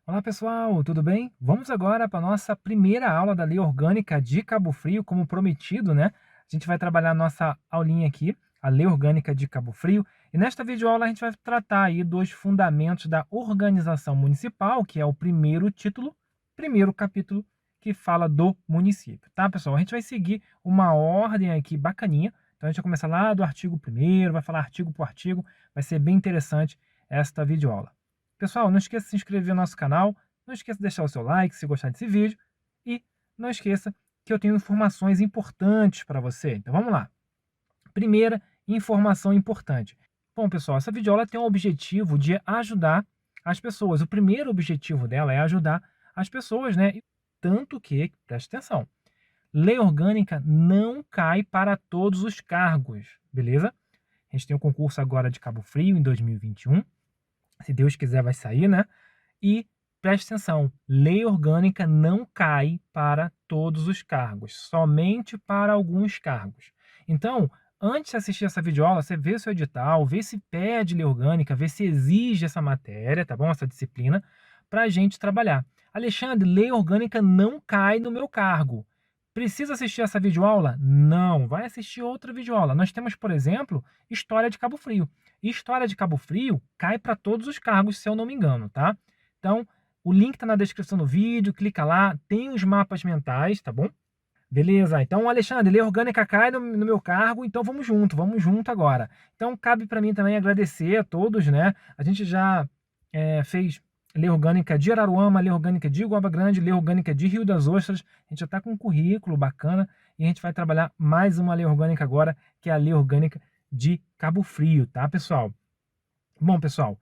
Olá pessoal, tudo bem? Vamos agora para a nossa primeira aula da Lei Orgânica de Cabo Frio, como prometido, né? A gente vai trabalhar a nossa aulinha aqui, a Lei Orgânica de Cabo Frio, e nesta videoaula a gente vai tratar aí dos fundamentos da organização municipal, que é o primeiro título, primeiro capítulo que fala do município, tá pessoal? A gente vai seguir uma ordem aqui bacaninha, então a gente vai começar lá do artigo 1º, vai falar artigo por artigo, vai ser bem interessante esta videoaula. Pessoal, não esqueça de se inscrever no nosso canal, não esqueça de deixar o seu like se gostar desse vídeo e não esqueça que eu tenho informações importantes para você. Então vamos lá. Primeira informação importante. Bom, pessoal, essa videoaula tem o objetivo de ajudar as pessoas. O primeiro objetivo dela é ajudar as pessoas, né? Tanto que, preste atenção, lei orgânica não cai para todos os cargos, beleza? A gente tem o concurso agora de Cabo Frio em 2021. Se Deus quiser vai sair, né? E preste atenção, lei orgânica não cai para todos os cargos, somente para alguns cargos. Então, antes de assistir essa videoaula, você vê o seu edital, vê se pede lei orgânica, vê se exige essa matéria, tá bom? Essa disciplina, para a gente trabalhar. Alexandre, lei orgânica não cai no meu cargo. Precisa assistir essa videoaula? Não, vai assistir outra videoaula. Nós temos, por exemplo, História de Cabo Frio. E História de Cabo Frio cai para todos os cargos, se eu não me engano, tá? Então, o link está na descrição do vídeo, clica lá, tem os mapas mentais, tá bom? Beleza, então Alexandre, lei orgânica cai no meu cargo, então vamos junto agora. Então cabe para mim também agradecer a todos, né? A gente já fez lei orgânica de Araruama, lei orgânica de Iguaba Grande, lei orgânica de Rio das Ostras, a gente já está com um currículo bacana e a gente vai trabalhar mais uma lei orgânica agora, que é a lei orgânica de Cabo Frio, tá pessoal? Bom pessoal,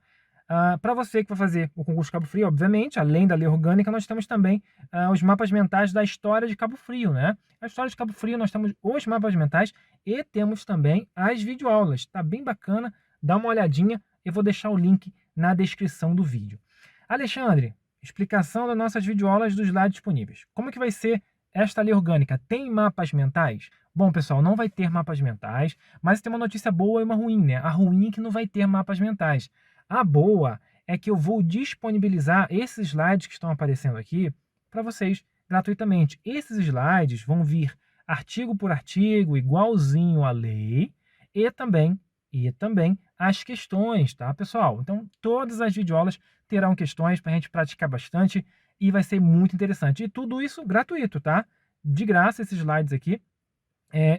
para você que vai fazer o concurso Cabo Frio, obviamente, além da lei orgânica, nós temos também os mapas mentais da história de Cabo Frio, né? A história de Cabo Frio, nós temos os mapas mentais e temos também as videoaulas. Está bem bacana, dá uma olhadinha, eu vou deixar o link na descrição do vídeo. Alexandre, explicação das nossas videoaulas dos slides disponíveis. Como que vai ser esta lei orgânica? Tem mapas mentais? Bom, pessoal, não vai ter mapas mentais, mas tem uma notícia boa e uma ruim, né? A ruim é que não vai ter mapas mentais. A boa é que eu vou disponibilizar esses slides que estão aparecendo aqui para vocês gratuitamente. Esses slides vão vir artigo por artigo, igualzinho à lei, e também as questões, tá, pessoal? Então, todas as videoaulas terão questões para a gente praticar bastante e vai ser muito interessante. E tudo isso gratuito, tá? De graça esses slides aqui.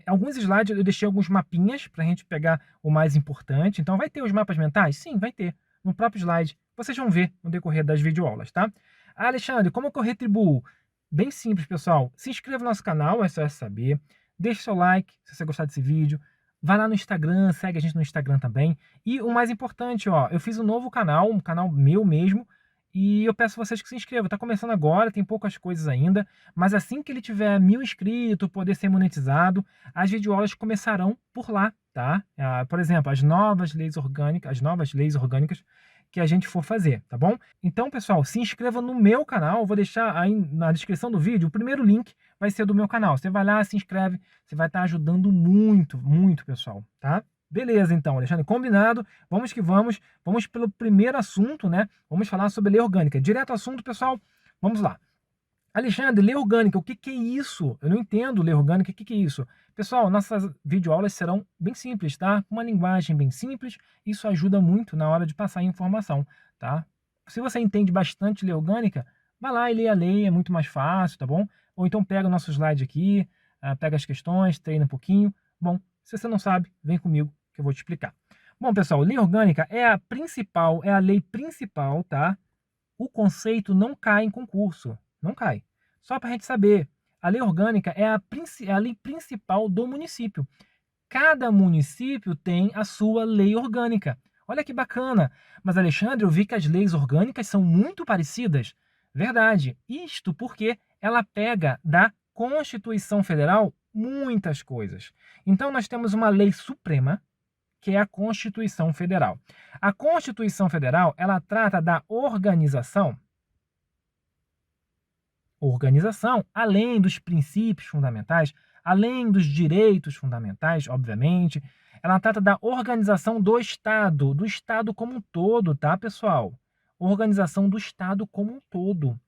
Alguns slides eu deixei alguns mapinhas para a gente pegar o mais importante. Então, vai ter os mapas mentais? Sim, vai ter. No próprio slide. Vocês vão ver no decorrer das videoaulas, tá? Alexandre, como que eu retribuo? Bem simples, pessoal. Se inscreva no nosso canal, é só saber. Deixe seu like se você gostar desse vídeo. Vai lá no Instagram, segue a gente no Instagram também. E o mais importante, ó, eu fiz um novo canal, um canal meu mesmo, e eu peço a vocês que se inscrevam. Está começando agora, tem poucas coisas ainda, mas assim que ele tiver 1000 inscritos, poder ser monetizado, as videoaulas começarão por lá, tá? Por exemplo, as novas leis orgânicas que a gente for fazer, tá bom? Então, pessoal, se inscreva no meu canal, eu vou deixar aí na descrição do vídeo, o primeiro link vai ser do meu canal. Você vai lá, se inscreve, você vai estar ajudando muito, muito, pessoal, tá? Beleza, então, Alexandre, combinado. Vamos que vamos. Vamos pelo primeiro assunto, né? Vamos falar sobre lei orgânica. Direto ao assunto, pessoal. Vamos lá. Alexandre, lei orgânica, o que que é isso? Eu não entendo lei orgânica, o que que é isso? Pessoal, nossas videoaulas serão bem simples, tá? Com uma linguagem bem simples, isso ajuda muito na hora de passar a informação, tá? Se você entende bastante lei orgânica, vai lá e lê a lei, é muito mais fácil, tá bom? Ou então pega o nosso slide aqui, pega as questões, treina um pouquinho. Bom, se você não sabe, vem comigo que eu vou te explicar. Bom, pessoal, lei orgânica é a principal, é a lei principal, tá? O conceito não cai em concurso, não cai. Só para a gente saber, a lei orgânica é a lei principal do município. Cada município tem a sua lei orgânica. Olha que bacana. Mas, Alexandre, eu vi que as leis orgânicas são muito parecidas. Verdade. Isto porque ela pega da Constituição Federal muitas coisas. Então, nós temos uma lei suprema, que é a Constituição Federal. A Constituição Federal, ela trata da organização, além dos princípios fundamentais, além dos direitos fundamentais, obviamente, ela trata da organização do Estado como um todo, tá, pessoal? organização do Estado como um todo,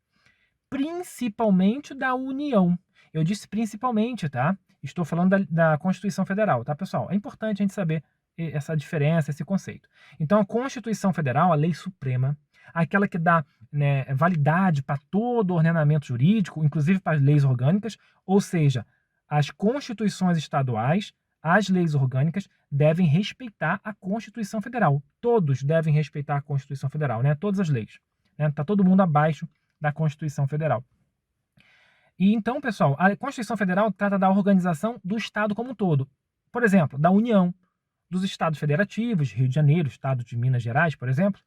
principalmente da União. Eu disse principalmente, tá? Estou falando da Constituição Federal, tá, pessoal? É importante a gente saber essa diferença, esse conceito. Então, a Constituição Federal, a lei suprema, aquela que dá, né, validade para todo o ordenamento jurídico, inclusive para as leis orgânicas, ou seja, as constituições estaduais, as leis orgânicas devem respeitar a Constituição Federal. Todos devem respeitar a Constituição Federal, né? Todas as leis. Né? Tá todo mundo abaixo da Constituição Federal. E então, pessoal, a Constituição Federal trata da organização do Estado como um todo. Por exemplo, da União, dos Estados Federativos, Rio de Janeiro, Estado de Minas Gerais, por exemplo,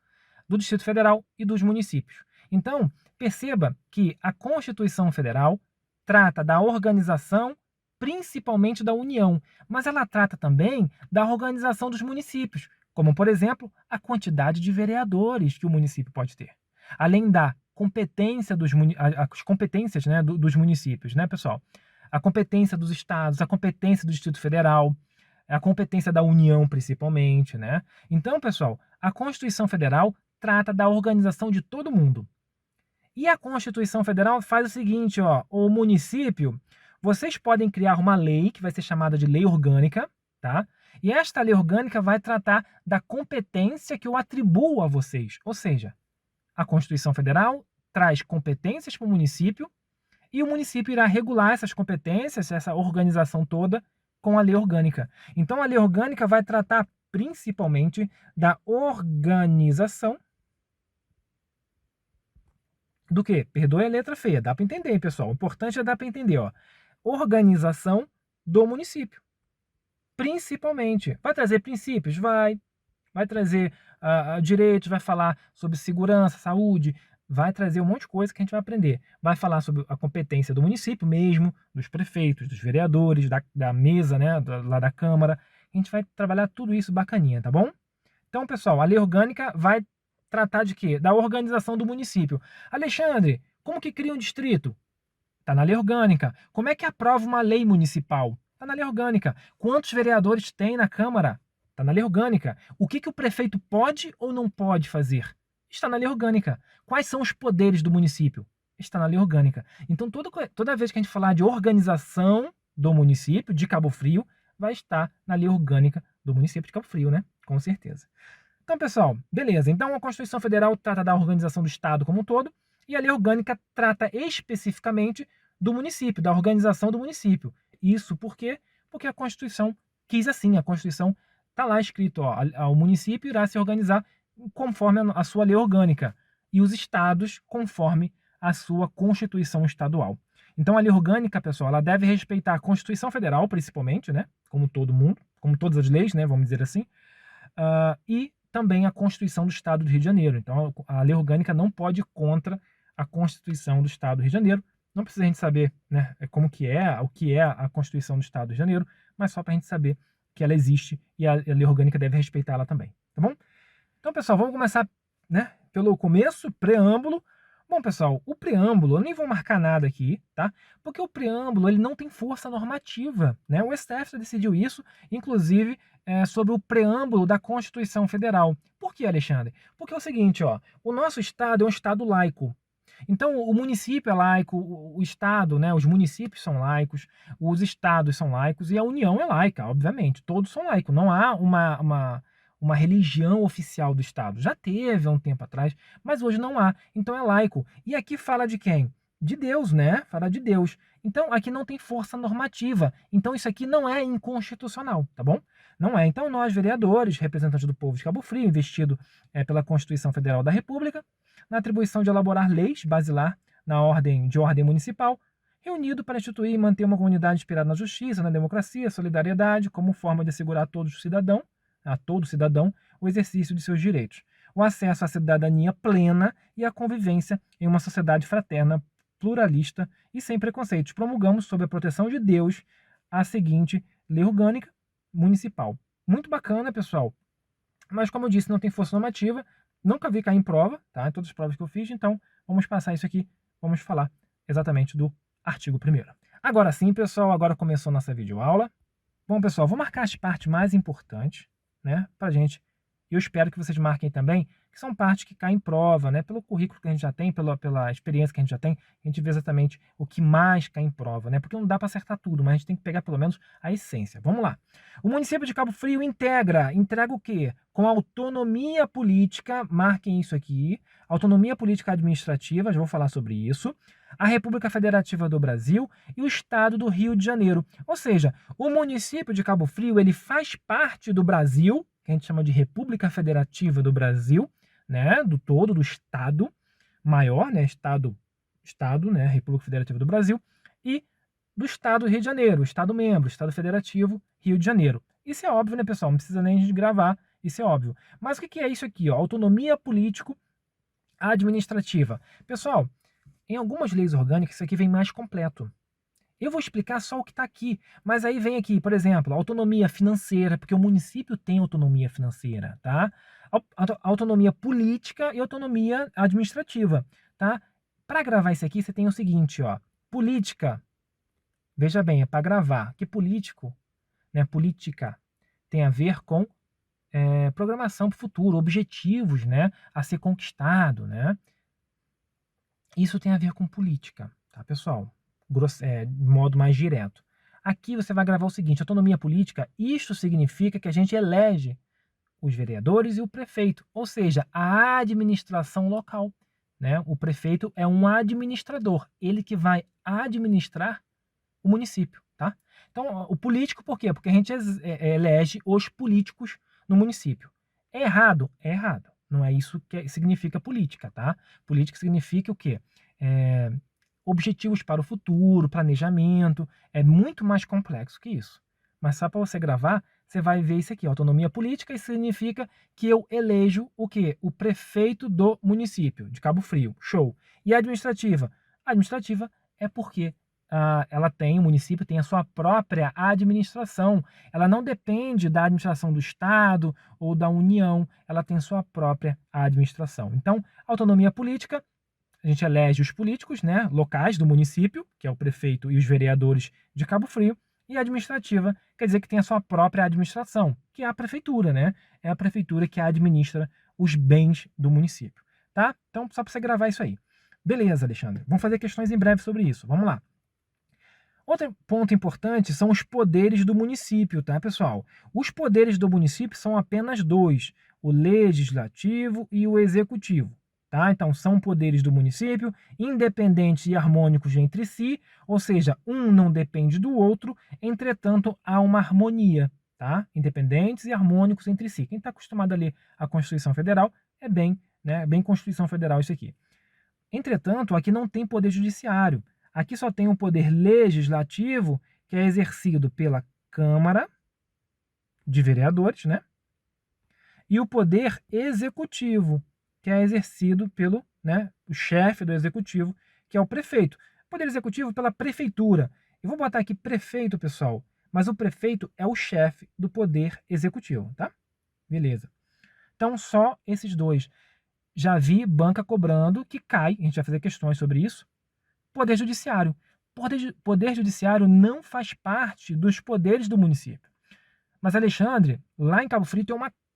do Distrito Federal e dos municípios. Então, perceba que a Constituição Federal trata da organização principalmente da União, mas ela trata também da organização dos municípios, como, por exemplo, a quantidade de vereadores que o município pode ter. Além da competência as competências, né, dos municípios, né, pessoal? A competência dos estados, a competência do Distrito Federal, a competência da União, principalmente, né? Então, pessoal, a Constituição Federal trata da organização de todo mundo. E a Constituição Federal faz o seguinte, ó, o município, vocês podem criar uma lei que vai ser chamada de lei orgânica, tá? E esta lei orgânica vai tratar da competência que eu atribuo a vocês. Ou seja, a Constituição Federal traz competências para o município e o município irá regular essas competências, essa organização toda, com a lei orgânica. Então, a lei orgânica vai tratar principalmente da organização do quê? Perdoe a letra feia, dá para entender, hein, pessoal? O importante é dar para entender, ó. Organização do município. Principalmente. Vai trazer princípios? Vai. Vai trazer direitos, vai falar sobre segurança, saúde, vai trazer um monte de coisa que a gente vai aprender. Vai falar sobre a competência do município mesmo, dos prefeitos, dos vereadores, da mesa, né, lá da Câmara. A gente vai trabalhar tudo isso bacaninha, tá bom? Então, pessoal, a lei orgânica vai tratar de quê? Da organização do município. Alexandre, como que cria um distrito? Está na lei orgânica. Como é que aprova uma lei municipal? Está na lei orgânica. Quantos vereadores tem na Câmara? Está na lei orgânica. O que o prefeito pode ou não pode fazer? Está na lei orgânica. Quais são os poderes do município? Está na lei orgânica. Então, toda vez que a gente falar de organização do município de Cabo Frio, vai estar na lei orgânica do município de Cabo Frio, né? Com certeza. Então, pessoal, beleza. Então, a Constituição Federal trata da organização do Estado como um todo e a lei orgânica trata especificamente do município, da organização do município. Isso por quê? Porque a Constituição quis assim. A Constituição está lá escrito, ó, o município irá se organizar conforme a sua lei orgânica e os estados conforme a sua Constituição estadual. Então, a lei orgânica, pessoal, ela deve respeitar a Constituição Federal, principalmente, né? Como todo mundo, como todas as leis, né? Vamos dizer assim. E também a Constituição do Estado do Rio de Janeiro. Então, a lei orgânica não pode ir contra a Constituição do Estado do Rio de Janeiro. Não precisa a gente saber, né, como que é, o que é a Constituição do Estado do Rio de Janeiro, mas só para a gente saber que ela existe e a lei orgânica deve respeitá-la também, tá bom? Então, pessoal, vamos começar, né, pelo começo, preâmbulo. Bom, pessoal, o preâmbulo, eu nem vou marcar nada aqui, tá? Porque o preâmbulo, ele não tem força normativa, né? O STF decidiu isso, inclusive, sobre o preâmbulo da Constituição Federal. Por que, Alexandre? Porque é o seguinte, ó, o nosso Estado é um Estado laico. Então, o município é laico, o Estado, né, os municípios são laicos, os estados são laicos e a União é laica, obviamente. Todos são laicos. Não há uma religião oficial do Estado. Já teve há um tempo atrás, mas hoje não há. Então é laico. E aqui fala de quem? De Deus, né? Fala de Deus. Então aqui não tem força normativa. Então isso aqui não é inconstitucional, tá bom? Não é. Então nós, vereadores, representantes do povo de Cabo Frio, investido pela Constituição Federal da República, na atribuição de elaborar leis basilar de ordem municipal, reunido para instituir e manter uma comunidade inspirada na justiça, na democracia, solidariedade, como forma de assegurar a todo cidadão o exercício de seus direitos, o acesso à cidadania plena e a convivência em uma sociedade fraterna, pluralista e sem preconceitos. Promulgamos, sob a proteção de Deus, a seguinte lei orgânica municipal. Muito bacana, pessoal. Mas, como eu disse, não tem força normativa. Nunca vi cair em prova, tá? Em todas as provas que eu fiz. Então, vamos passar isso aqui. Vamos falar exatamente do artigo 1º. Agora sim, pessoal. Agora começou nossa videoaula. Bom, pessoal, vou marcar as partes mais importantes, né, pra gente. Eu espero que vocês marquem também que são partes que caem em prova, né? Pelo currículo que a gente já tem, pela experiência que a gente já tem, a gente vê exatamente o que mais cai em prova, né? Porque não dá para acertar tudo, mas a gente tem que pegar pelo menos a essência. Vamos lá. O município de Cabo Frio integra o quê? Com autonomia política, marquem isso aqui, autonomia política administrativa, já vou falar sobre isso, a República Federativa do Brasil e o Estado do Rio de Janeiro. Ou seja, o município de Cabo Frio ele faz parte do Brasil, que a gente chama de República Federativa do Brasil, né, do todo, do Estado maior, né, Estado, né, República Federativa do Brasil, e do Estado do Rio de Janeiro, Estado membro, Estado Federativo, Rio de Janeiro. Isso é óbvio, né, pessoal? Não precisa nem de gravar, isso é óbvio. Mas o que é isso aqui? Ó? Autonomia político-administrativa. Pessoal, em algumas leis orgânicas, isso aqui vem mais completo. Eu vou explicar só o que está aqui, mas aí vem aqui, por exemplo, autonomia financeira, porque o município tem autonomia financeira, tá? Autonomia política e autonomia administrativa, tá? Para gravar isso aqui, você tem o seguinte, ó, política, veja bem, é para gravar, que político, né, política, tem a ver com programação para o futuro, objetivos, né, a ser conquistado, né? Isso tem a ver com política, tá, pessoal? De modo mais direto. Aqui você vai gravar o seguinte, autonomia política, isto significa que a gente elege os vereadores e o prefeito, ou seja, a administração local, né? O prefeito é um administrador, ele que vai administrar o município, tá? Então, o político, por quê? Porque a gente elege os políticos no município. É errado? É errado. Não é isso que significa política, tá? Política significa o quê? Objetivos para o futuro, planejamento, é muito mais complexo que isso. Mas só para você gravar, você vai ver isso aqui, autonomia política, isso significa que eu elejo o quê? O prefeito do município, de Cabo Frio, show. E a administrativa? A administrativa é porque o município tem a sua própria administração. Ela não depende da administração do Estado ou da União, ela tem sua própria administração. Então, autonomia política, a gente elege os políticos, né, locais do município, que é o prefeito e os vereadores de Cabo Frio, e administrativa quer dizer que tem a sua própria administração, que é a prefeitura, né? É a prefeitura que administra os bens do município, tá? Então, só para você gravar isso aí. Beleza, Alexandre. Vamos fazer questões em breve sobre isso. Vamos lá. Outro ponto importante são os poderes do município, tá, pessoal? Os poderes do município são apenas dois, o legislativo e o executivo. Tá? Então, são poderes do município, independentes e harmônicos entre si, ou seja, um não depende do outro, entretanto, há uma harmonia, tá? Independentes e harmônicos entre si. Quem está acostumado a ler a Constituição Federal é bem Constituição Federal isso aqui. Entretanto, aqui não tem poder judiciário. Aqui só tem um poder legislativo, que é exercido pela Câmara de Vereadores, né? E o poder executivo, que é exercido pelo o chefe do executivo, que é o prefeito. Poder executivo pela prefeitura. Eu vou botar aqui prefeito, pessoal, mas o prefeito é o chefe do poder executivo, tá? Beleza. Então, só esses dois. Já vi banca cobrando que cai, a gente vai fazer questões sobre isso. Poder judiciário. Poder judiciário não faz parte dos poderes do município. Mas, Alexandre, lá em Cabo Frio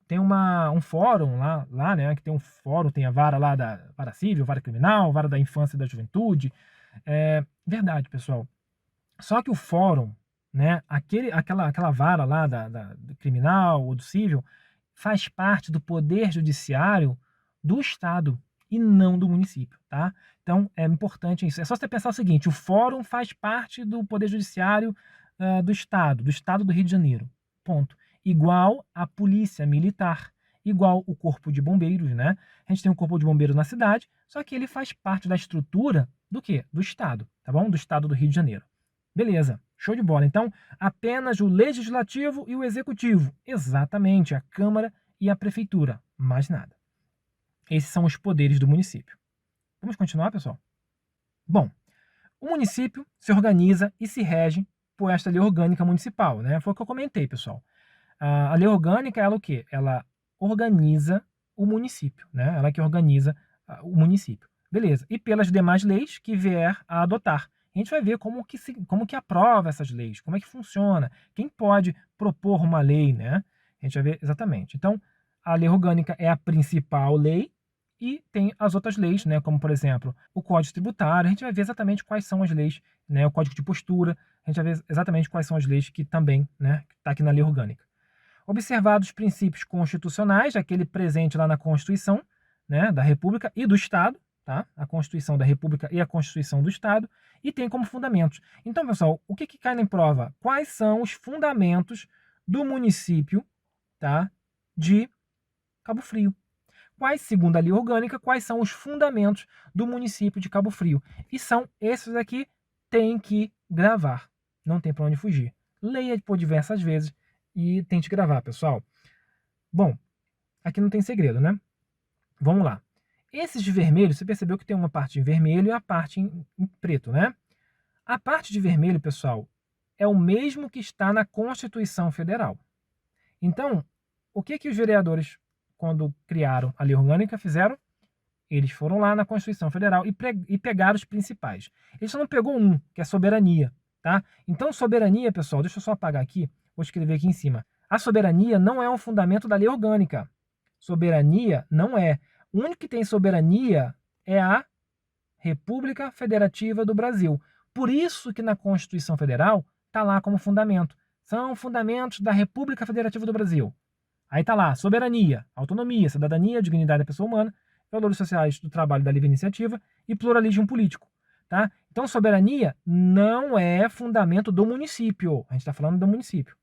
tem um fórum lá, né, que tem um fórum, tem a vara lá da vara civil, vara criminal, vara da infância e da juventude. Verdade, pessoal. Só que o fórum, né, aquela vara lá do criminal ou do civil, faz parte do poder judiciário do Estado e não do município, tá? Então, é importante isso. É só você pensar o seguinte, o fórum faz parte do poder judiciário do Estado do Rio de Janeiro. Ponto. Igual a polícia militar, igual o corpo de bombeiros, né? A gente tem um corpo de bombeiros na cidade, só que ele faz parte da estrutura do quê? Do Estado, tá bom? Do Estado do Rio de Janeiro. Beleza, show de bola. Então, apenas o Legislativo e o Executivo. Exatamente, a Câmara e a Prefeitura. Mais nada. Esses são os poderes do município. Vamos continuar, pessoal? Bom, o município se organiza e se rege por esta lei orgânica municipal, né? Foi o que eu comentei, pessoal. A lei orgânica, ela o quê? Ela organiza o município, né? Ela que organiza o município. Beleza. E pelas demais leis que vier a adotar. A gente vai ver como que aprova essas leis, como é que funciona, quem pode propor uma lei, né? A gente vai ver exatamente. Então, a lei orgânica é a principal lei e tem as outras leis, né, como, por exemplo, o Código Tributário. A gente vai ver exatamente quais são as leis, né, o Código de Postura. A gente vai ver exatamente quais são as leis que também, né, está aqui na lei orgânica. Observados os princípios constitucionais, aquele presente lá na Constituição, né, da República e do Estado, tá? A Constituição da República e a Constituição do Estado, e tem como fundamentos. Então, pessoal, o que cai na prova? Quais são os fundamentos do município, tá, de Cabo Frio? Quais, segundo a lei orgânica, quais são os fundamentos do município de Cabo Frio? E são esses aqui, tem que gravar. Não tem para onde fugir. Leia por diversas vezes e tente gravar, pessoal. Bom, aqui não tem segredo, né? Vamos lá. Esses de vermelho, você percebeu que tem uma parte em vermelho e a parte em preto, né? A parte de vermelho, pessoal, é o mesmo que está na Constituição Federal. Então, o que os vereadores, quando criaram a lei orgânica, fizeram? Eles foram lá na Constituição Federal e pegaram os principais. Eles só não pegou um, que é soberania, tá? Então, soberania, pessoal, deixa eu só apagar aqui, vou escrever aqui em cima. A soberania não é um fundamento da lei orgânica. Soberania não é. O único que tem soberania é a República Federativa do Brasil. Por isso que na Constituição Federal está lá como fundamento. São fundamentos da República Federativa do Brasil. Aí está lá, soberania, autonomia, cidadania, dignidade da pessoa humana, valores sociais do trabalho da livre iniciativa e pluralismo político. Tá? Então, soberania não é fundamento do município. A gente está falando do município.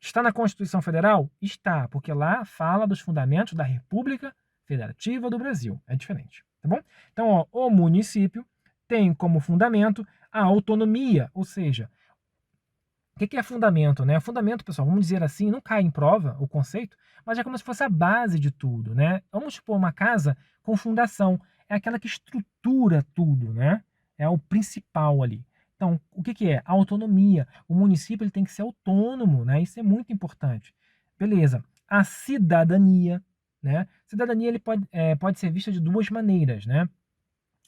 Está na Constituição Federal? Está, porque lá fala dos fundamentos da República Federativa do Brasil. É diferente, tá bom? Então, ó, o município tem como fundamento a autonomia, ou seja, o que é fundamento, né? Fundamento, pessoal, vamos dizer assim, não cai em prova o conceito, mas é como se fosse a base de tudo, né? Vamos supor uma casa com fundação, é aquela que estrutura tudo, né? É o principal ali. Então, o que é? A autonomia. O município ele tem que ser autônomo, né? Isso é muito importante. Beleza. A cidadania, né? Cidadania ele pode ser vista de duas maneiras, né?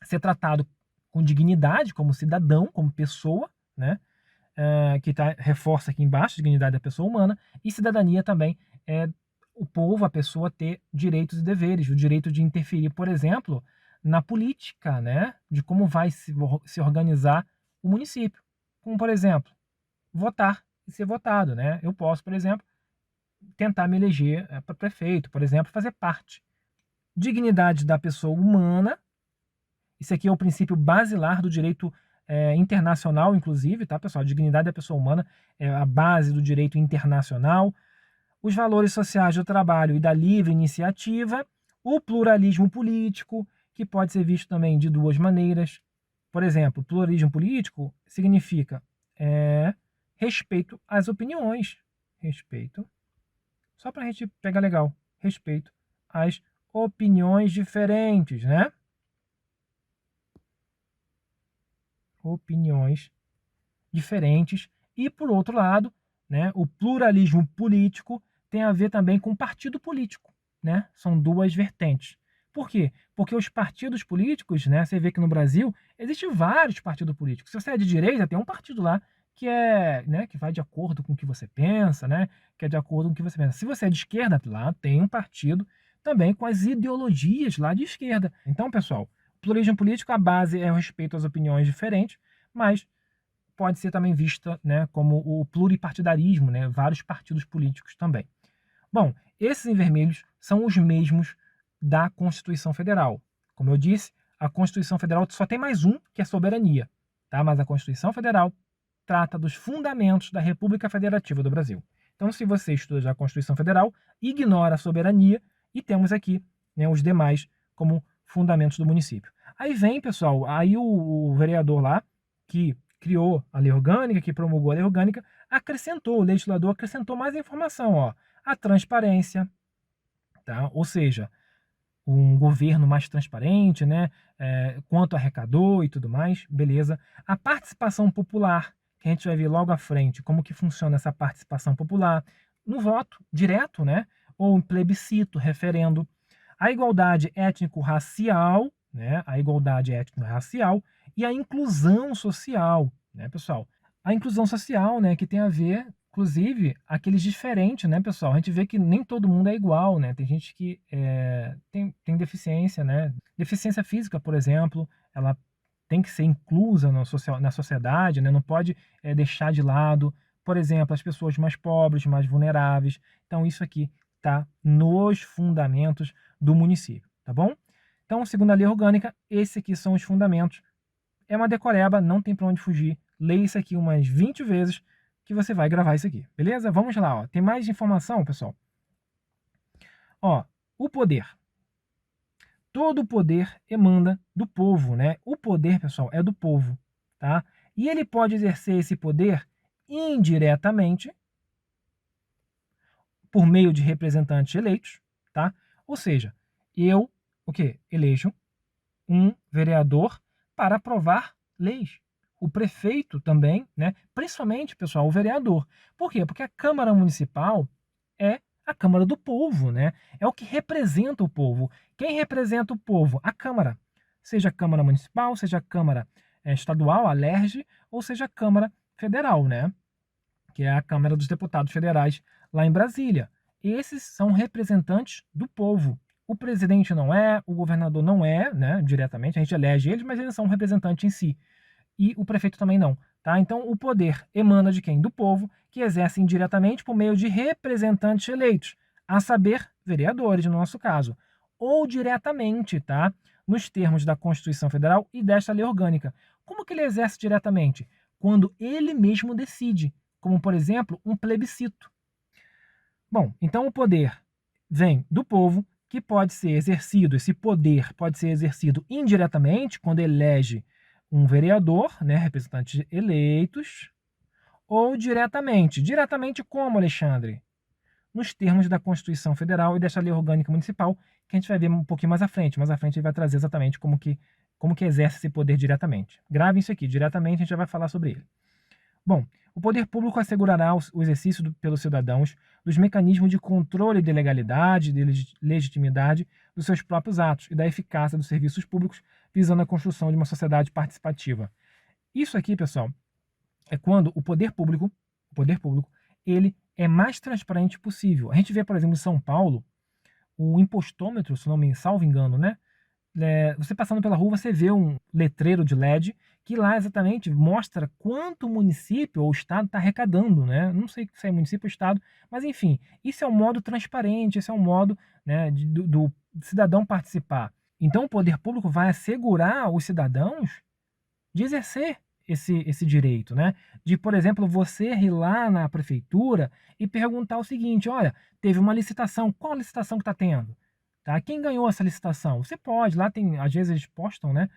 Ser tratado com dignidade, como cidadão, como pessoa, né? Que reforça aqui embaixo, dignidade da pessoa humana, e cidadania também é o povo, a pessoa ter direitos e deveres, o direito de interferir, por exemplo, na política, né, de como vai se organizar o município. Como, por exemplo, votar e ser votado, né? Eu posso, por exemplo, tentar me eleger para prefeito, por exemplo, fazer parte. Dignidade da pessoa humana, isso aqui é o princípio basilar do direito internacional, inclusive, tá, pessoal? A dignidade da pessoa humana é a base do direito internacional. Os valores sociais do trabalho e da livre iniciativa. O pluralismo político, que pode ser visto também de duas maneiras. Por exemplo, pluralismo político significa respeito às opiniões. Respeito. Só para a gente pegar legal. Respeito às opiniões diferentes, né? Opiniões diferentes. E, por outro lado, né, o pluralismo político tem a ver também com partido político, né? São duas vertentes. Por quê? Porque os partidos políticos, né, você vê que no Brasil existem vários partidos políticos. Se você é de direita, tem um partido lá que né, que vai de acordo com o que você pensa, né, que é de acordo com o que você pensa. Se você é de esquerda, lá tem um partido também com as ideologias lá de esquerda. Então, pessoal, pluralismo político, a base é o respeito às opiniões diferentes, mas pode ser também vista, né, como o pluripartidarismo, né, vários partidos políticos também. Bom, esses em vermelhos são os mesmos da Constituição Federal. Como eu disse, a Constituição Federal só tem mais um, que é soberania, tá? Mas a Constituição Federal trata dos fundamentos da República Federativa do Brasil. Então, se você estuda já a Constituição Federal, ignora a soberania e temos aqui, né, os demais como fundamentos do município. Aí vem, pessoal, aí o vereador lá, que criou a lei orgânica, que promulgou a lei orgânica, acrescentou, o legislador acrescentou mais informação, ó, a transparência, tá? Ou seja, um governo mais transparente, né? Quanto arrecadou e tudo mais, beleza. A participação popular, que a gente vai ver logo à frente, como que funciona essa participação popular, no voto direto, né? Ou em plebiscito, referendo. A igualdade étnico-racial, né? A igualdade étnico-racial e a inclusão social, né, pessoal? A inclusão social, né, que tem a ver Inclusive, aqueles diferentes, né, pessoal? A gente vê que nem todo mundo é igual, né? Tem gente que tem deficiência, né? Deficiência física, por exemplo, ela tem que ser inclusa na sociedade, né? Não pode deixar de lado, por exemplo, as pessoas mais pobres, mais vulneráveis. Então, isso aqui está nos fundamentos do município, tá bom? Então, segundo a lei orgânica, esses aqui são os fundamentos. É uma decoreba, não tem para onde fugir. Leia isso aqui umas 20 vezes que você vai gravar isso aqui, beleza? Vamos lá, ó. Tem mais informação, pessoal? Ó, o poder. Todo poder emana do povo, né? O poder, pessoal, é do povo, tá? E ele pode exercer esse poder indiretamente por meio de representantes eleitos, tá? Ou seja, eu, o quê? Elejo um vereador para aprovar leis. O prefeito também, né? Principalmente, pessoal, o vereador. Por quê? Porque a Câmara Municipal é a Câmara do povo, né? É o que representa o povo. Quem representa o povo? A Câmara. Seja a Câmara Municipal, seja a Câmara Estadual, a LERJ, ou seja a Câmara Federal, né? Que é a Câmara dos Deputados Federais lá em Brasília. Esses são representantes do povo. O presidente não é, o governador não é, né, diretamente, a gente elege eles, mas eles são representantes em si. E o prefeito também não, tá? Então o poder emana de quem? Do povo, que exerce indiretamente por meio de representantes eleitos, a saber, vereadores no nosso caso, ou diretamente, tá? Nos termos da Constituição Federal e desta lei orgânica. Como que ele exerce diretamente? Quando ele mesmo decide, como por exemplo, um plebiscito. Bom, então o poder vem do povo, que pode ser exercido, esse poder pode ser exercido indiretamente, quando elege um vereador, né, representantes eleitos, ou diretamente. Diretamente como, Alexandre? Nos termos da Constituição Federal e desta Lei Orgânica Municipal, que a gente vai ver um pouquinho mais à frente. Mais à frente ele vai trazer exatamente como que exerce esse poder diretamente. Grave isso aqui, diretamente a gente já vai falar sobre ele. Bom, o poder público assegurará o exercício pelos cidadãos dos mecanismos de controle de legalidade, de legitimidade dos seus próprios atos e da eficácia dos serviços públicos, visando a construção de uma sociedade participativa. Isso aqui, pessoal, é quando o poder público, ele é mais transparente possível. A gente vê, por exemplo, em São Paulo, o impostômetro, se não me salvo engano, né? Você passando pela rua, você vê um letreiro de LED que lá exatamente mostra quanto o município ou o estado está arrecadando, né? Não sei se é município ou estado, mas enfim, isso é um modo transparente, esse é um modo, né, do cidadão participar. Então o poder público vai assegurar os cidadãos de exercer esse direito, né? De, por exemplo, você ir lá na prefeitura e perguntar o seguinte: olha, teve uma licitação, qual licitação que está tendo? Tá? Quem ganhou essa licitação? Você pode, lá tem, às vezes eles postam, né?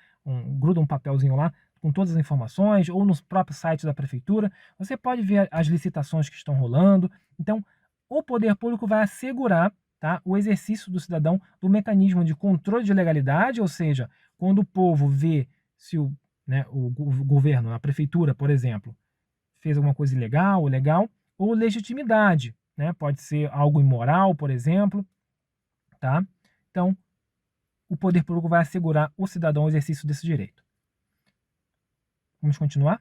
Grudam um papelzinho lá com todas as informações, ou nos próprios sites da prefeitura. Você pode ver as licitações que estão rolando. Então, o poder público vai assegurar, tá, o exercício do cidadão do mecanismo de controle de legalidade, ou seja, quando o povo vê se o governo, a prefeitura, por exemplo, fez alguma coisa ilegal ou legal, ou legitimidade, né? Pode ser algo imoral, por exemplo, tá? Então, o poder público vai assegurar o cidadão o exercício desse direito. Vamos continuar?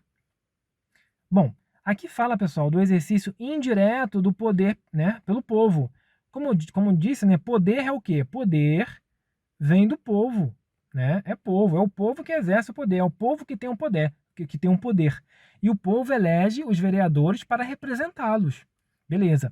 Bom, aqui fala, pessoal, do exercício indireto do poder, né, pelo povo. Como disse, né, poder é o quê? Poder vem do povo, né? É o povo que exerce o poder, é o povo que tem um poder, que tem um poder. E o povo elege os vereadores para representá-los. Beleza.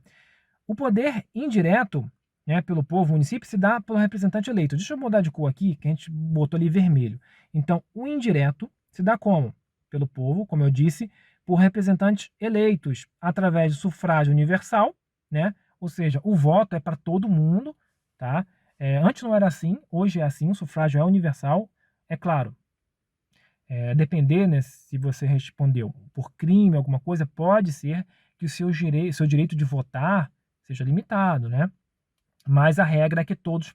O poder indireto, né, pelo povo, município, se dá pelo representante eleito. Deixa eu mudar de cor aqui, que a gente botou ali vermelho. Então, o indireto se dá como? Pelo povo, como eu disse, por representantes eleitos através do sufrágio universal, né? Ou seja, o voto é para todo mundo, tá? Antes não era assim, hoje é assim, o sufrágio é universal. É claro, depender, né, se você respondeu por crime, alguma coisa, pode ser que o seu direito de votar seja limitado, né? Mas a regra é que todos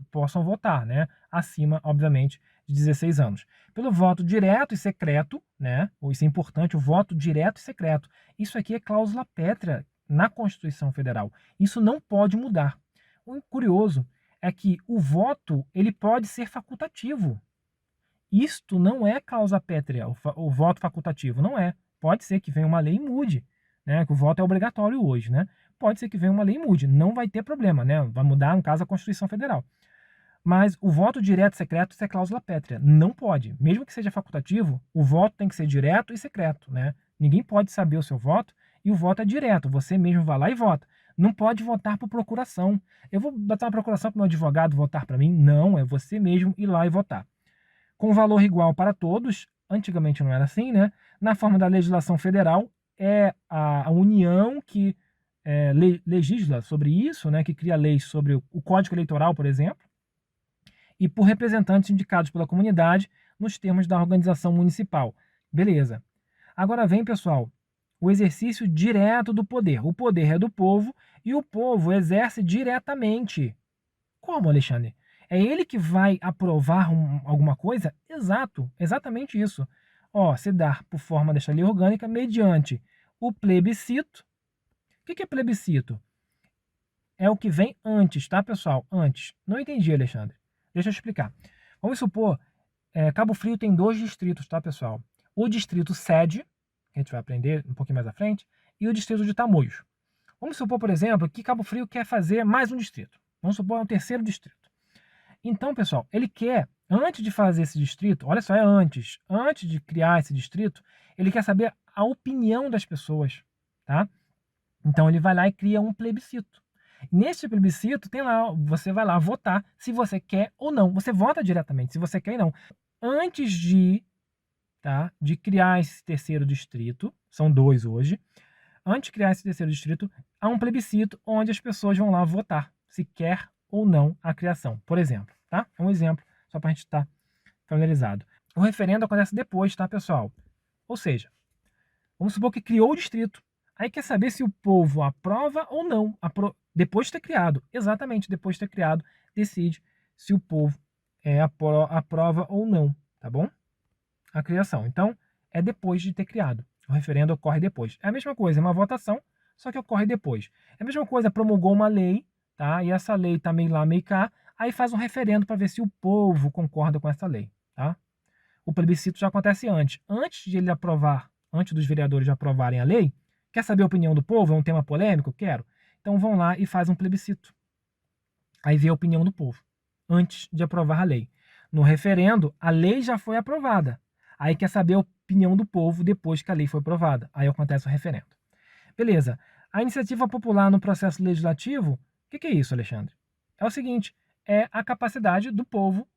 possam votar, né? Acima, obviamente, de 16 anos. Pelo voto direto e secreto, né? Isso é importante, o voto direto e secreto. Isso aqui é cláusula pétrea na Constituição Federal. Isso não pode mudar. O curioso é que o voto ele pode ser facultativo. Isto não é causa pétrea, o voto facultativo, não é. Pode ser que venha uma lei e mude, né, que o voto é obrigatório hoje, né? Pode ser que venha uma lei e mude, não vai ter problema, né? Vai mudar, no caso, a Constituição Federal. Mas o voto direto e secreto, isso é cláusula pétrea. Não pode. Mesmo que seja facultativo, o voto tem que ser direto e secreto, né? Ninguém pode saber o seu voto e o voto é direto. Você mesmo vai lá e vota. Não pode votar por procuração. Eu vou botar uma procuração para o meu advogado votar para mim? Não, é você mesmo ir lá e votar. Com valor igual para todos, antigamente não era assim, né? Na forma da legislação federal, é a União que legisla sobre isso, né? Que cria leis sobre o Código Eleitoral, por exemplo, e por representantes indicados pela comunidade nos termos da organização municipal. Beleza. Agora vem, pessoal, o exercício direto do poder. O poder é do povo e o povo exerce diretamente. Como, Alexandre? É ele que vai aprovar alguma coisa? Exato, exatamente isso. Ó, se dar por forma desta lei orgânica mediante o plebiscito. O que é plebiscito? É o que vem antes, tá, pessoal? Antes. Não entendi, Alexandre. Deixa eu explicar. Vamos supor, Cabo Frio tem 2 distritos, tá, pessoal? O distrito sede, que a gente vai aprender um pouquinho mais à frente, e o distrito de Tamoios. Vamos supor, por exemplo, que Cabo Frio quer fazer mais um distrito. Vamos supor um terceiro distrito. Então, pessoal, ele quer, antes de fazer esse distrito, olha só, é antes de criar esse distrito, ele quer saber a opinião das pessoas, tá? Então ele vai lá e cria um plebiscito. Nesse plebiscito tem lá, você vai lá votar se você quer ou não. Você vota diretamente se você quer ou não. Antes de criar esse terceiro distrito, são 2 hoje, antes de criar esse terceiro distrito, há um plebiscito onde as pessoas vão lá votar se quer ou não a criação. Por exemplo, tá? É um exemplo, só para a gente estar familiarizado. O referendo acontece depois, tá, pessoal? Ou seja, vamos supor que criou o distrito. Aí quer saber se o povo aprova ou não. Depois de ter criado. Exatamente, depois de ter criado, decide se o povo aprova ou não, tá bom? A criação. Então, é depois de ter criado. O referendo ocorre depois. É a mesma coisa, é uma votação, só que ocorre depois. É a mesma coisa, promulgou uma lei, tá? E essa lei tá meio lá, meio cá, aí faz um referendo para ver se o povo concorda com essa lei, tá? O plebiscito já acontece antes. Antes de ele aprovar, antes dos vereadores aprovarem a lei, quer saber a opinião do povo? É um tema polêmico? Quero. Então vão lá e faz um plebiscito. Aí vê a opinião do povo, antes de aprovar a lei. No referendo, a lei já foi aprovada. Aí quer saber a opinião do povo depois que a lei foi aprovada. Aí acontece o referendo. Beleza. A iniciativa popular no processo legislativo, o que é isso, Alexandre? É o seguinte, é a capacidade do povo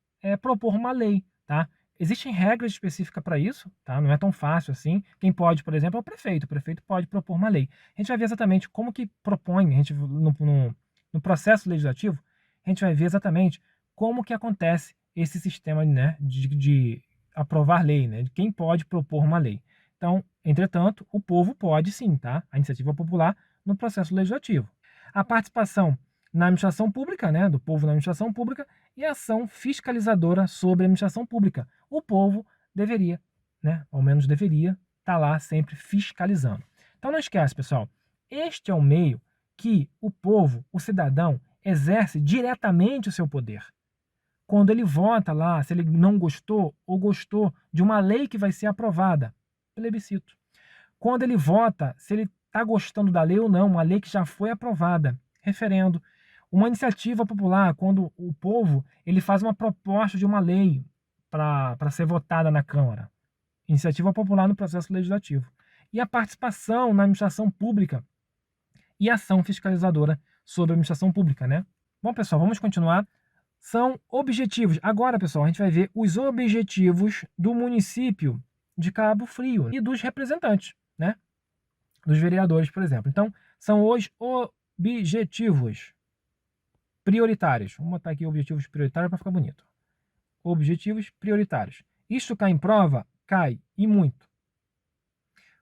propor uma lei, tá? Existem regras específicas para isso, tá? Não é tão fácil assim. Quem pode, por exemplo, é o prefeito. O prefeito pode propor uma lei. A gente vai ver exatamente como que propõe, a gente, no processo legislativo, a gente vai ver exatamente como que acontece esse sistema, né, de aprovar lei, né, de quem pode propor uma lei. Então, entretanto, o povo pode sim, tá? A iniciativa popular no processo legislativo. A participação na administração pública, né, do povo na administração pública, e a ação fiscalizadora sobre a administração pública. O povo deveria, né, ao menos deveria, estar lá sempre fiscalizando. Então não esquece, pessoal, este é o meio que o povo, o cidadão, exerce diretamente o seu poder. Quando ele vota lá, se ele não gostou ou gostou de uma lei que vai ser aprovada, plebiscito. Quando ele vota, se ele está gostando da lei ou não, uma lei que já foi aprovada, referendo. Uma iniciativa popular, quando o povo ele faz uma proposta de uma lei para ser votada na Câmara. Iniciativa popular no processo legislativo. E a participação na administração pública e ação fiscalizadora sobre a administração pública, né? Bom, pessoal, vamos continuar. São objetivos. Agora, pessoal, a gente vai ver os objetivos do município de Cabo Frio e dos representantes, né? Dos vereadores, por exemplo. Então, são os objetivos prioritários. Vamos botar aqui objetivos prioritários para ficar bonito. Objetivos prioritários. Isto cai em prova? Cai, e muito.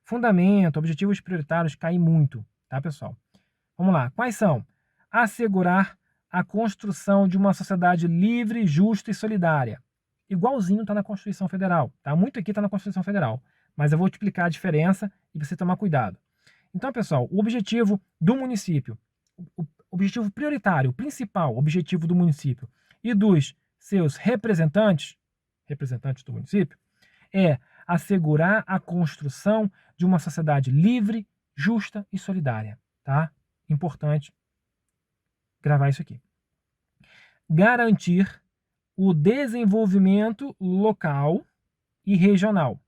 Fundamento, objetivos prioritários, cai muito, tá, pessoal? Vamos lá. Quais são? Assegurar a construção de uma sociedade livre, justa e solidária. Igualzinho está na Constituição Federal, tá? Muito aqui está na Constituição Federal, mas eu vou te explicar a diferença e você tomar cuidado. Então, pessoal, o objetivo do município, o objetivo prioritário, o principal objetivo do município e dos seus representantes do município, é assegurar a construção de uma sociedade livre, justa e solidária, tá? Importante gravar isso aqui. Garantir o desenvolvimento local e regional.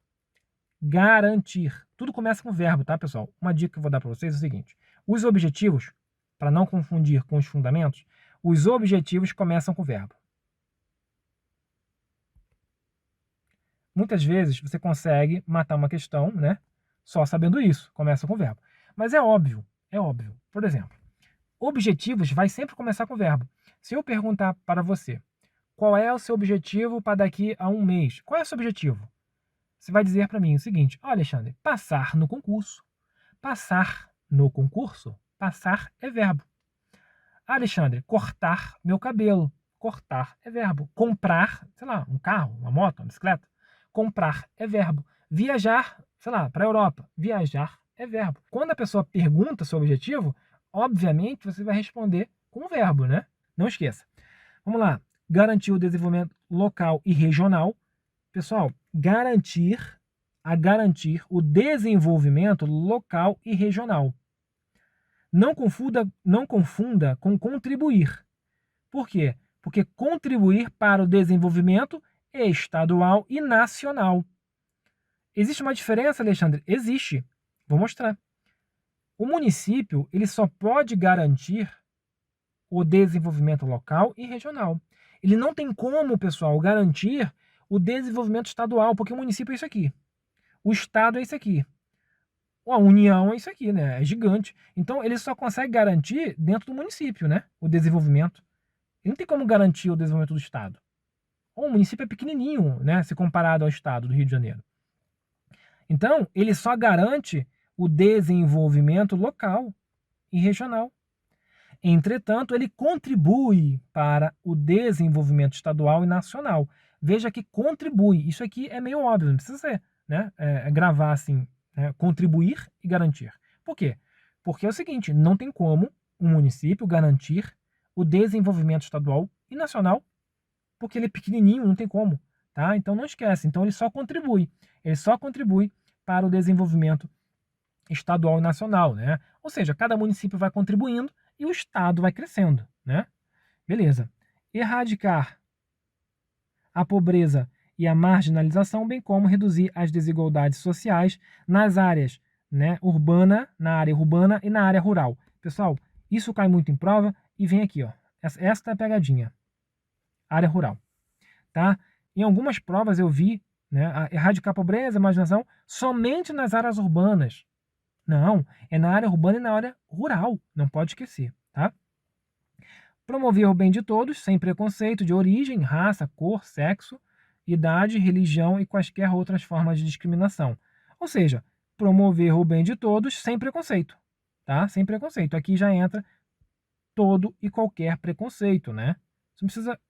Garantir. Tudo começa com verbo, tá, pessoal? Uma dica que eu vou dar para vocês é o seguinte. Os objetivos, para não confundir com os fundamentos, os objetivos começam com verbo. Muitas vezes você consegue matar uma questão, né? Só sabendo isso, começa com verbo. Mas é óbvio, é óbvio. Por exemplo, objetivos vai sempre começar com verbo. Se eu perguntar para você, qual é o seu objetivo para daqui a um mês? Qual é o seu objetivo? Você vai dizer para mim o seguinte, ó, Alexandre, passar no concurso. Passar no concurso, passar é verbo. Alexandre, cortar meu cabelo. Cortar é verbo. Comprar, sei lá, um carro, uma moto, uma bicicleta. Comprar é verbo. Viajar, sei lá, para a Europa. Viajar é verbo. Quando a pessoa pergunta seu objetivo, obviamente você vai responder com o verbo, né? Não esqueça. Vamos lá. Garantir o desenvolvimento local e regional. Pessoal, garantir o desenvolvimento local e regional. Não confunda com contribuir. Por quê? Porque contribuir para o desenvolvimento é estadual e nacional. Existe uma diferença, Alexandre? Existe. Vou mostrar. O município ele só pode garantir o desenvolvimento local e regional. Ele não tem como, pessoal, garantir o desenvolvimento estadual, porque o município é isso aqui. O estado é isso aqui. A União é isso aqui, né? É gigante. Então, ele só consegue garantir dentro do município, né? O desenvolvimento. Ele não tem como garantir o desenvolvimento do estado. O município é pequenininho, né? Se comparado ao estado do Rio de Janeiro. Então, ele só garante o desenvolvimento local e regional. Entretanto, ele contribui para o desenvolvimento estadual e nacional. Veja que contribui. Isso aqui é meio óbvio, não precisa ser, né? Gravar assim, né? Contribuir e garantir. Por quê? Porque é o seguinte, não tem como um município garantir o desenvolvimento estadual e nacional, porque ele é pequenininho, não tem como, tá? Então não esquece. Então ele só contribui. Ele só contribui para o desenvolvimento estadual e nacional, né? Ou seja, cada município vai contribuindo e o estado vai crescendo, né? Beleza. Erradicar a pobreza e a marginalização, bem como reduzir as desigualdades sociais nas áreas, né, na área urbana e na área rural. Pessoal, isso cai muito em prova e vem aqui, ó. Esta é a pegadinha. Área rural, tá? Em algumas provas eu vi, né, erradicar a pobreza e a marginalização somente nas áreas urbanas. Não, é na área urbana e na área rural, não pode esquecer, tá? Promover o bem de todos, sem preconceito de origem, raça, cor, sexo, idade, religião e quaisquer outras formas de discriminação. Ou seja, promover o bem de todos sem preconceito, tá? Sem preconceito. Aqui já entra todo e qualquer preconceito, né? Você não precisa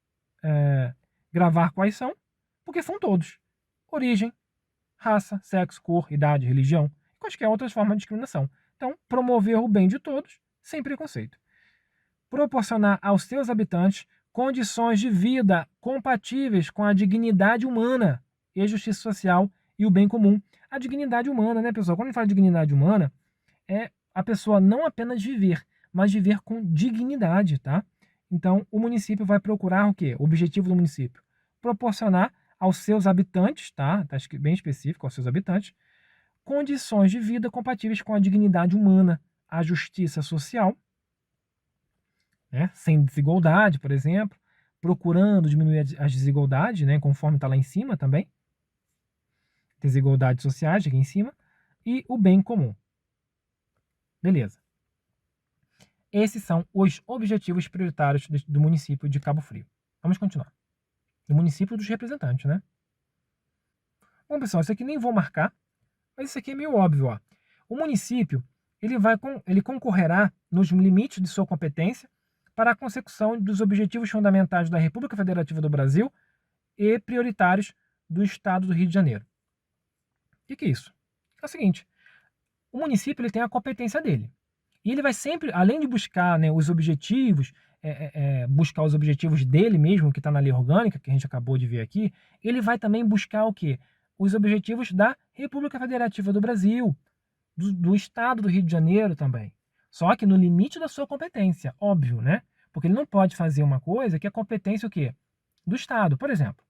gravar quais são, porque são todos. Origem, raça, sexo, cor, idade, religião e quaisquer outras formas de discriminação. Então, promover o bem de todos sem preconceito. Proporcionar aos seus habitantes condições de vida compatíveis com a dignidade humana e a justiça social e o bem comum. A dignidade humana, né, pessoal? Quando a gente fala de dignidade humana, é a pessoa não apenas viver, mas viver com dignidade, tá? Então, o município vai procurar o quê? O objetivo do município? Proporcionar aos seus habitantes, tá? Tá bem específico, aos seus habitantes, condições de vida compatíveis com a dignidade humana, a justiça social, né? Sem desigualdade, por exemplo, procurando diminuir as desigualdades, né? Conforme está lá em cima também, desigualdades sociais aqui em cima, e o bem comum. Beleza. Esses são os objetivos prioritários do município de Cabo Frio. Vamos continuar. Do município dos representantes, né? Bom, pessoal, isso aqui nem vou marcar, mas isso aqui é meio óbvio, ó. O município, ele concorrerá nos limites de sua competência para a consecução dos objetivos fundamentais da República Federativa do Brasil e prioritários do Estado do Rio de Janeiro. O que é isso? É o seguinte, o município ele tem a competência dele. E ele vai sempre, além de buscar, né, os objetivos, buscar os objetivos dele mesmo, que está na lei orgânica, que a gente acabou de ver aqui, ele vai também buscar o quê? Os objetivos da República Federativa do Brasil, do estado do Rio de Janeiro também. Só que no limite da sua competência, óbvio, né? Porque ele não pode fazer uma coisa que é competência o quê? Do estado. Por exemplo,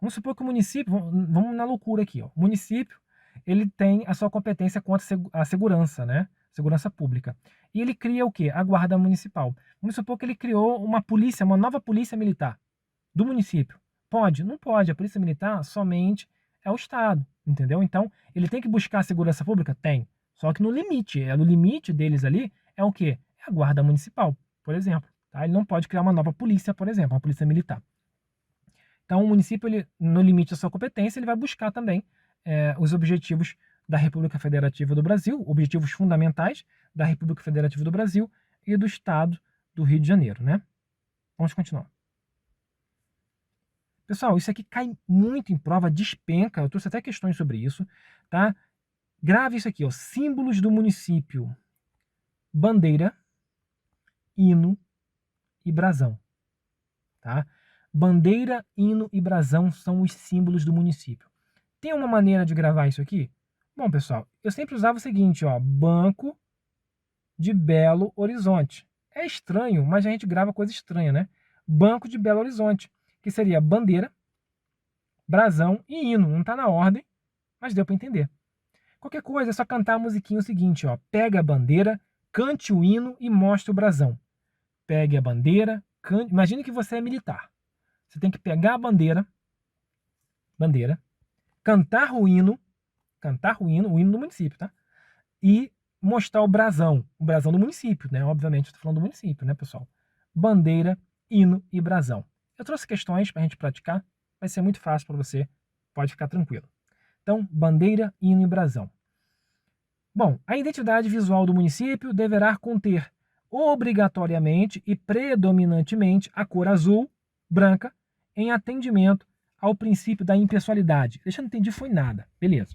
vamos supor que o município, vamos na loucura aqui, ó. O município, ele tem a sua competência contra a segurança, né? Segurança pública. E ele cria o quê? A guarda municipal. Vamos supor que ele criou uma polícia, uma nova polícia militar do município. Pode? Não pode. A polícia militar somente é o estado, entendeu? Então, ele tem que buscar a segurança pública? Tem. Só que no limite, no limite deles ali é o quê? É a guarda municipal, por exemplo. Tá? Ele não pode criar uma nova polícia, por exemplo, uma polícia militar. Então, o município, ele, no limite da sua competência, ele vai buscar também os objetivos da República Federativa do Brasil, objetivos fundamentais da República Federativa do Brasil e do Estado do Rio de Janeiro, né? Vamos continuar. Pessoal, isso aqui cai muito em prova, despenca. Eu trouxe até questões sobre isso, tá? Grave isso aqui, ó. Símbolos do município: bandeira, hino e brasão, tá? Bandeira, hino e brasão são os símbolos do município. Tem uma maneira de gravar isso aqui? Bom, pessoal, eu sempre usava o seguinte, ó, Banco de Belo Horizonte. É estranho, mas a gente grava coisa estranha, né? Banco de Belo Horizonte, que seria bandeira, brasão e hino. Não tá na ordem, mas deu para entender. Qualquer coisa é só cantar a musiquinha o seguinte, ó. Pega a bandeira, cante o hino e mostre o brasão. Pegue a bandeira, cante... Imagine que você é militar. Você tem que pegar a bandeira, cantar o hino do município, tá? E mostrar o brasão do município, né? Obviamente, estou falando do município, né, pessoal? Bandeira, hino e brasão. Eu trouxe questões para a gente praticar, vai ser muito fácil para você, pode ficar tranquilo. Então, bandeira, hino e brasão. Bom, a identidade visual do município deverá conter obrigatoriamente e predominantemente a cor azul, branca, em atendimento ao princípio da impessoalidade. Deixa eu não entendi foi nada. Beleza.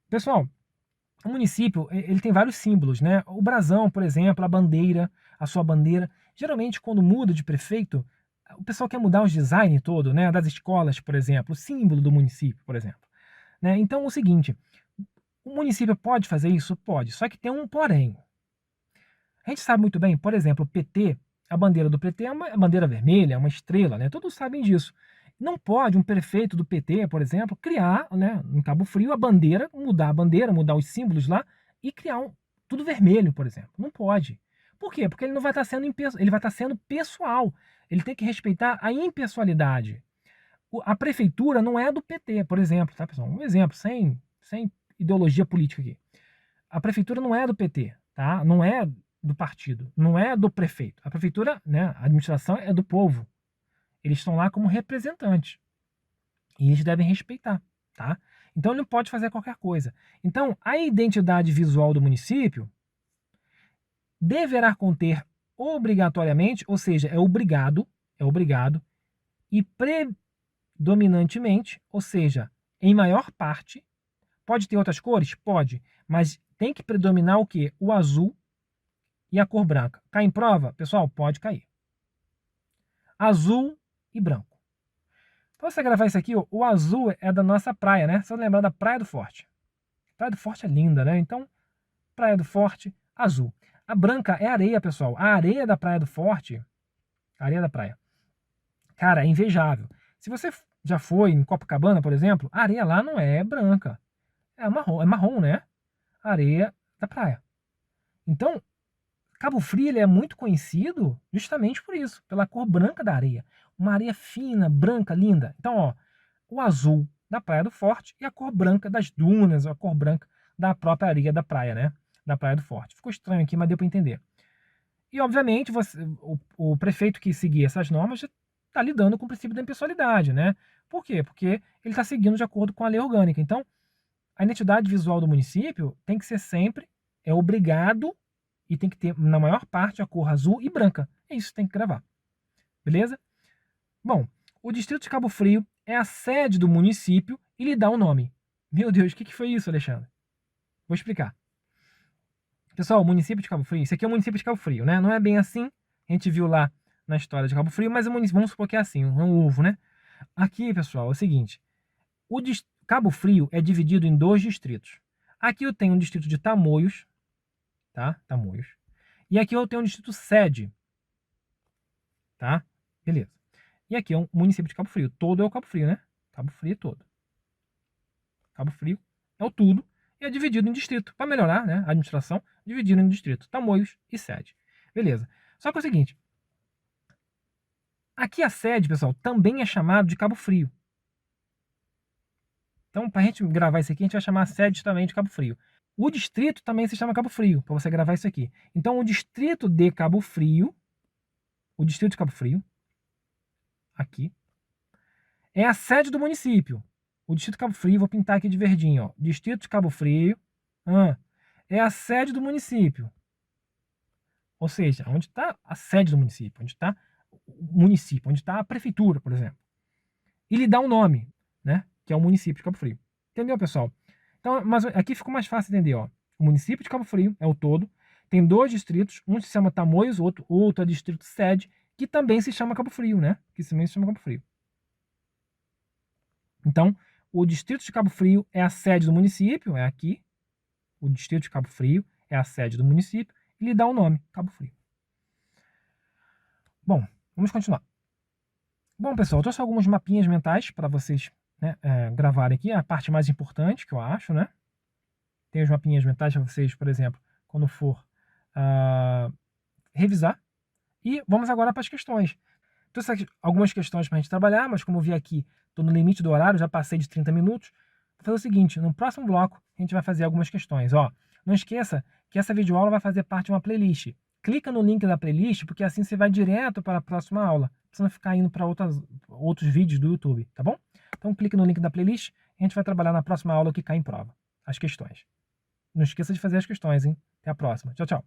Pessoal, o município ele tem vários símbolos, né? O brasão, por exemplo, a bandeira, a sua bandeira. Geralmente, quando muda de prefeito, o pessoal quer mudar os design todo, né? Das escolas, por exemplo, o símbolo do município, por exemplo. Né? Então, o seguinte, o município pode fazer isso? Pode, só que tem um porém. A gente sabe muito bem, por exemplo, o PT, a bandeira do PT é uma bandeira vermelha, é uma estrela, né? Todos sabem disso. Não pode um prefeito do PT, por exemplo, criar, né, em Cabo Frio, mudar a bandeira, mudar os símbolos lá e criar tudo vermelho, por exemplo. Não pode. Por quê? Porque ele não vai estar sendo ele vai estar sendo pessoal. Ele tem que respeitar a impessoalidade. A prefeitura não é do PT, por exemplo, tá, pessoal? Um exemplo, sem ideologia política aqui. A prefeitura não é do PT, tá? Não é do partido, não é do prefeito. A prefeitura, né, a administração é do povo. Eles estão lá como representantes. E eles devem respeitar, tá? Então ele não pode fazer qualquer coisa. Então, a identidade visual do município deverá conter obrigatoriamente, ou seja, é obrigado, e predominantemente, ou seja, em maior parte, pode ter outras cores? Pode, mas tem que predominar o quê? O azul e a cor branca. Cai em prova? Pessoal, pode cair. Azul e branco. Para você gravar isso aqui, o azul é da nossa praia, né? Você vai lembrar da Praia do Forte. Praia do Forte é linda, né? Então, Praia do Forte, azul. A branca é areia, pessoal. A areia da Praia do Forte, a areia da praia, cara, é invejável. Se você já foi em Copacabana, por exemplo, a areia lá não é branca. É marrom, né? A areia da praia. Então, Cabo Frio ele é muito conhecido justamente por isso, pela cor branca da areia. Uma areia fina, branca, linda. Então, ó, o azul da Praia do Forte e a cor branca das dunas, a cor branca da própria areia da praia, né? Da Praia do Forte. Ficou estranho aqui, mas deu para entender. E, obviamente, o prefeito que seguir essas normas está lidando com o princípio da impessoalidade, né? Por quê? Porque ele está seguindo de acordo com a lei orgânica. Então, a identidade visual do município tem que ser sempre, é obrigado, e tem que ter, na maior parte, a cor azul e branca. É isso que tem que gravar. Beleza? Bom, o distrito de Cabo Frio é a sede do município e lhe dá um nome. Meu Deus, o que foi isso, Alexandre? Vou explicar. Pessoal, o município de Cabo Frio, isso aqui é o município de Cabo Frio, né? Não é bem assim, a gente viu lá na história de Cabo Frio, mas o município, vamos supor que é assim, um ovo, né? Aqui, pessoal, é o seguinte, Cabo Frio é dividido em 2 distritos. Aqui eu tenho um distrito de Tamoios, tá? Tamoios. E aqui eu tenho um distrito sede, tá? Beleza. E aqui é um município de Cabo Frio. Todo é o Cabo Frio, né? Cabo Frio todo. Cabo Frio é o tudo e é dividido em distrito. Para melhorar, né, a administração, dividido em distrito. Tamoios e sede. Beleza. Só que é o seguinte. Aqui a sede, pessoal, também é chamado de Cabo Frio. Então, para a gente gravar isso aqui, a gente vai chamar a sede também de Cabo Frio. O distrito também se chama Cabo Frio, para você gravar isso aqui. Então, o distrito de Cabo Frio, o distrito de Cabo Frio, aqui, é a sede do município. O distrito de Cabo Frio, vou pintar aqui de verdinho, ó. Distrito de Cabo Frio, é a sede do município. Ou seja, onde está a sede do município, onde está o município, onde está a prefeitura, por exemplo. E lhe dá um nome, né? Que é o município de Cabo Frio. Entendeu, pessoal? Então, mas aqui ficou mais fácil entender, ó. O município de Cabo Frio é o todo. Tem 2 distritos, um se chama Tamoios, outro é distrito sede, que também se chama Cabo Frio, né? Que também se chama Cabo Frio. Então, o distrito de Cabo Frio é a sede do município, é aqui. O distrito de Cabo Frio é a sede do município e lhe dá o nome, Cabo Frio. Bom, vamos continuar. Bom, pessoal, eu trouxe alguns mapinhas mentais para vocês, né, gravarem aqui, a parte mais importante que eu acho, né? Tem os mapinhas mentais para vocês, por exemplo, quando for revisar. E vamos agora para as questões. Trouxe algumas questões para a gente trabalhar, mas como eu vi aqui, estou no limite do horário, já passei de 30 minutos. Vou fazer o seguinte, no próximo bloco a gente vai fazer algumas questões. Ó, não esqueça que essa videoaula vai fazer parte de uma playlist. Clica no link da playlist, porque assim você vai direto para a próxima aula. Você não ficar indo para outros vídeos do YouTube, tá bom? Então clique no link da playlist e a gente vai trabalhar na próxima aula que cai em prova. As questões. Não esqueça de fazer as questões, hein? Até a próxima. Tchau, tchau.